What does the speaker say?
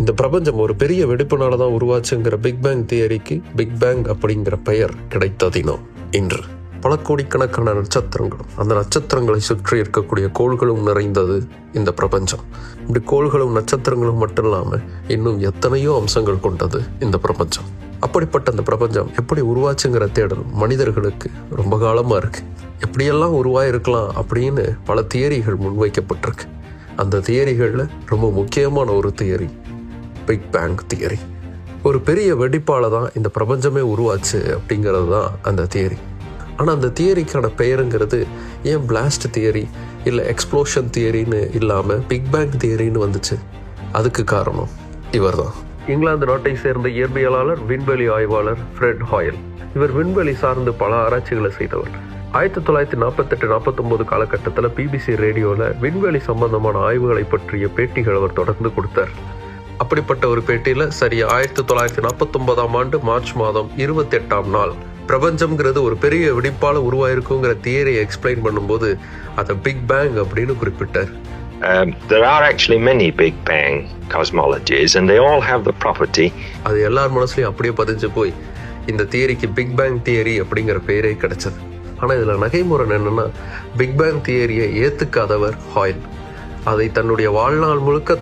இந்த பிரபஞ்சம் ஒரு பெரிய வெடிப்புனால தான் உருவாச்சுங்கிற பிக் பேங் தியரிக்கு பிக் பேங் அப்படிங்கிற பெயர் கிடைத்ததினம் இன்று. பல கோடிக்கணக்கான நட்சத்திரங்களும் அந்த நட்சத்திரங்களை சுற்றி இருக்கக்கூடிய கோள்களும் நிறைந்தது இந்த பிரபஞ்சம். இப்படி கோள்களும் நட்சத்திரங்களும் மட்டும் இல்லாமல் இன்னும் எத்தனையோ அம்சங்கள் கொண்டது இந்த பிரபஞ்சம். அப்படிப்பட்ட அந்த பிரபஞ்சம் எப்படி உருவாச்சுங்கிற தேடல் மனிதர்களுக்கு ரொம்ப காலமாக இருக்கு. எப்படியெல்லாம் உருவாயிருக்கலாம் அப்படின்னு பல தியரிகள் முன்வைக்கப்பட்டிருக்கு. அந்த தியரிகளில் ரொம்ப முக்கியமான ஒரு தியரி பிக் பேங் தியரி. ஒரு பெரிய வெடிப்பால தான் இந்த பிரபஞ்சமே உருவாச்சு அப்படிங்கிறது தான் அந்த தியரி. ஆனால் அந்த தியரிக்கான பெயருங்கிறது ஏன் பிளாஸ்ட் தியரி இல்லை எக்ஸ்ப்ளோஷன் தியரின்னு இல்லாமல் பிக் பேங் தியரின்னு வந்துச்சு? அதுக்கு காரணம் இவர் தான். இங்கிலாந்து நாட்டை சேர்ந்த இயற்பியலாளர், விண்வெளி ஆய்வாளர் ஃப்ரெட் ஹாயல். இவர் விண்வெளி சார்ந்து பல ஆராய்ச்சிகளை செய்தவர். 1948-49 காலகட்டத்தில் பிபிசி ரேடியோவில் விண்வெளி சம்பந்தமான ஆய்வுகளை பற்றிய பேட்டிகள் அவர் தொடர்ந்து கொடுத்தார். அப்படிப்பட்ட ஒரு பேட்டியில் சரியா 1949ஆம் ஆண்டு மார்ச் மாதம் 28ஆம் நாள் பிரபஞ்சம்ங்கிறது ஒரு பெரிய வெடிப்பால உருவாயிருக்குங்கிற தியரியை எக்ஸ்பிளைன் பண்ணும்போது அதை பிக் பேங் அப்படின்னு குறிப்பிட்டார். There are actually many Big Bang cosmologies and they all have the property. அது எல்லார் மனசுலையும் அப்படியே பதிஞ்சு போய் இந்த தியரிக்கு பிக் பேங் தியரி அப்படிங்கிற பெயரே கிடைச்சது. ஆனால் இதில் நகைமுறை என்னன்னா, பிக் பேங் தியரியை ஏற்றுக்காதவர் ஹாயல். அதை தன்னுடைய வாழ்நாள் முழுக்க